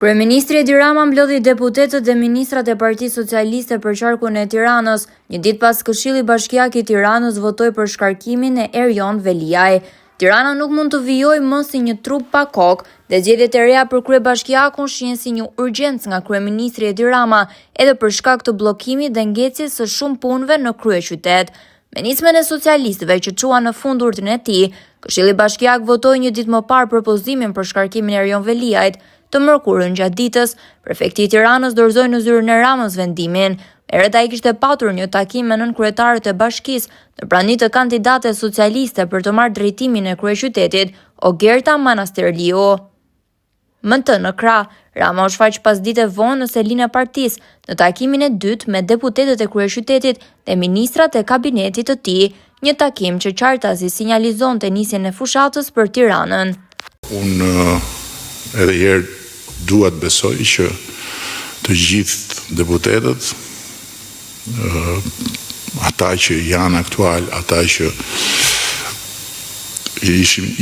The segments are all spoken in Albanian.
Kryeministri Edi Rama mblodhi deputetët dhe ministrat e Partisë Socialiste për qarkun e Tiranës, një ditë pas Këshilli Bashkiak i Tiranës votoi për shkarkimin e Erjon Veliaj. Tirana nuk mund të vijojë më si një trup pa kokë dhe zgjedhjet e reja për kryebashkiakun shihen si një urgjencë nga kryeministri Edi Rama, edhe për shkak të bllokimit dhe ngecjes së shumë punëve në kryeqytet. Me nismen e socialistëve që çuan në fund urtin e tij, Këshilli Bashkiak votoi një ditë më parë propozimin për shkarkimin e Erjon Veliajt. Të mërkurën gjatë ditës, prefekti i Tiranës dorëzoi në zyrën e Ramës vendimin. Herët ai kishte patur një takim me nënkryetarët e bashkisë në prani të kandidate socialiste për të marrë drejtimin e kryeqytetit, Ogerta Manasterliu. Më të në krah, Rama u shfaq pas dite vonë në selinë e partisë në takimin e dytë me deputetët e kryeqytetit dhe ministrat e kabinetit të tij, një takim që qartasi sinjalizonte nisjen e fushatës për Tiranën. Edhe herë dua të besoj që të gjithë deputetët, ata që janë aktual, ata që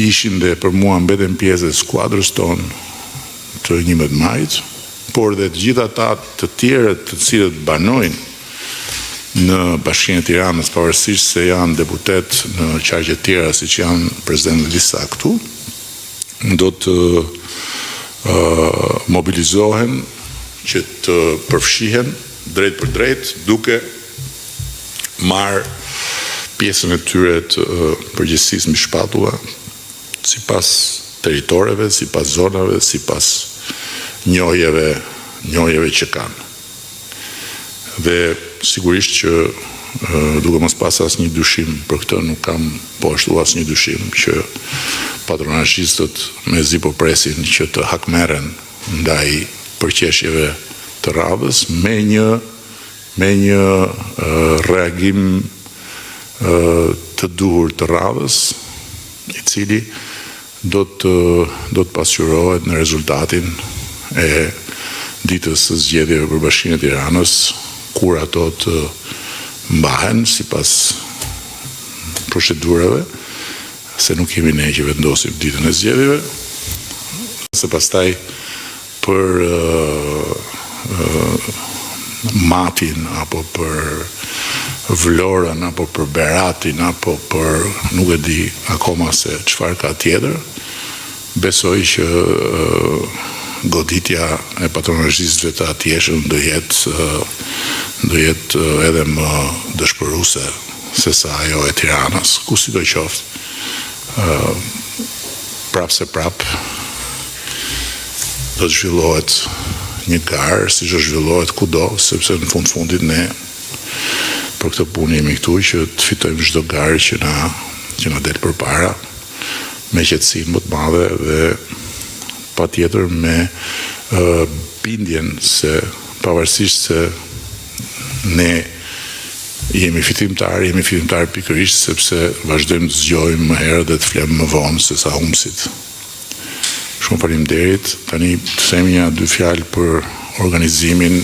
ishin dhe për mua mbeten pjesë e skuadrës tonë të 11 majit, por dhe të gjithë ata të tjerët të cilët banojnë në Bashkinë e Tiranës, pavarësisht se janë deputet në qargje tjera siç janë prezident në lista këtu, do të mobilizohen që të përfshihen drejt për drejt duke marrë pjesën e tyre të përgjegjësisë mbi shpatulla sipas territoreve, sipas zonave, sipas njohjeve që kanë. Dhe sigurisht që duke mos pas asnjë dyshim për këtë, nuk kam po ashtu asnjë dyshim që patronazhistët mezi po presin që të hakmerren ndaj përqeshjeve të radhës me një reagim të duhur të radhës, i cili do të pasqyrohet në rezultatin e ditës së zgjedhjeve për Bashkinë e Tiranës, kur ato të mbahen sipas procedurave, se nuk kemi ne që vendosim ditën e zgjedhjeve, se pastaj për Matin, apo për Vlorën, apo për Beratin, apo për nuk e di akoma se çfarë ka tjetër, besoj që goditja e patronazhistëve të atjeshëm do jetë edhe më dëshpëruese se sa ajo e Tiranës, ku sidoqoftë. Prap se prap do të zhvillohet një garë, siç do zhvillohet kudo, sepse në fundit ne për këtë punë jemi këtu që të fitojmë çdo garë që na del përpara me qetësinë më të madhe dhe patjetër me bindjen se pavarësisht se ne jemi fitimtar pikërisht sepse vazhdojmë të zgjojmë më herë dhe të flem më vonë se sa humbësit. Shumë faleminderit. Tani të them një dy fjalë për organizimin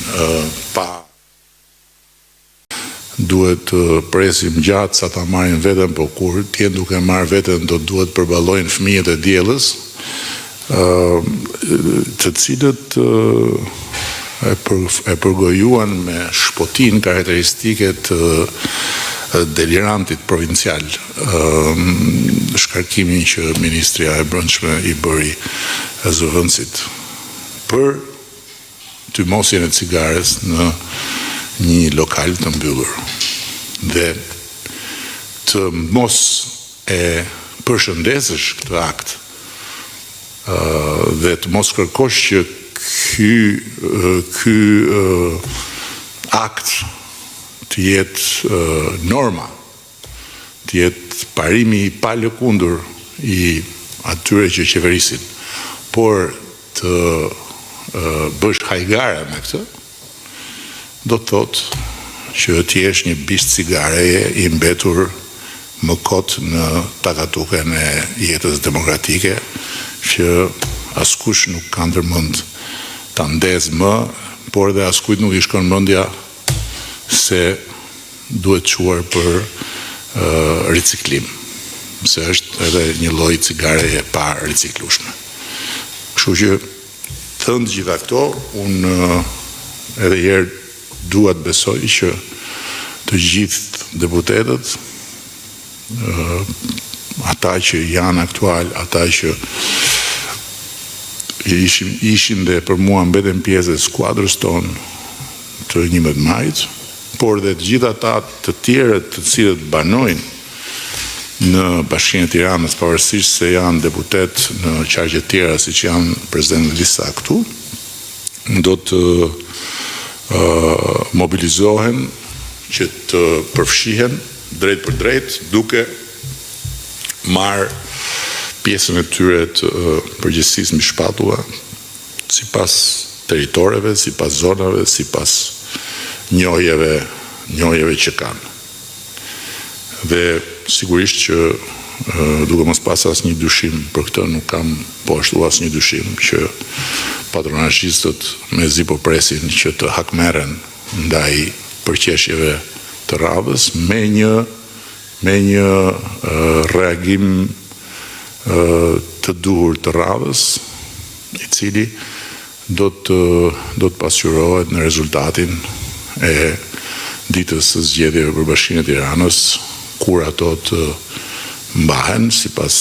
duhet të presim gjatë sa ta marrin veten, po kur t'jen duke marrë veten do duhet përballojnë fëmijët e diellës, të cilët e përgojuan me shpotin karakteristike të delirantit provincial shkarkimin që Ministria e Brendshme i bëri zëvendësit për tymosjen e cigares në një lokal të mbyllur dhe të mos e përshëndesësh këtë akt dhe të mos kërkosh që ky akt të jetë norma, të jetë parimi i palëkundur i atyre që qeverisin, por të bësh hajgare me këtë, do të thotë që ti jesh një bisht cigareje i mbetur më kot në takatuken e jetës demokratike, që askush nuk ka ndërmend ta ndez më, por dhe askujt nuk i shkon mendja se duhet quar për riciklim, se është edhe një lloj cigareje pa riciklueshme. Kështu që thënë gjitha këto, unë edhe herë dua të besoj që të gjithë deputetët, ata që janë aktual, ata që ishin dhe për mua mbeten pjesë e skuadrës tonë të 11 majit, por dhe të gjithë ata të tjerët të cilët banojnë në Bashkinë e Tiranës, pavarësisht se janë deputet në qargje tjera si që janë prezident në lista këtu, do të mobilizohen që të përfshihen drejt për drejt, duke marrë pjesën e tyre të përgjegjësisë mbi shpatulla, sipas territoreve, sipas zonave, sipas njohjeve që kanë. Dhe sigurisht që duke mos pas asnjë dyshim për këtë, nuk kam po ashtu asnjë dyshim që patronazhistët mezi po presin që të hakmerren ndaj përqeshjeve të radhës me një reagim të duhur të radhës, i cili do të pasqyrohet në rezultatin e ditës së zgjedhjeve për Bashkinë e Tiranës, kur ato të mbahen sipas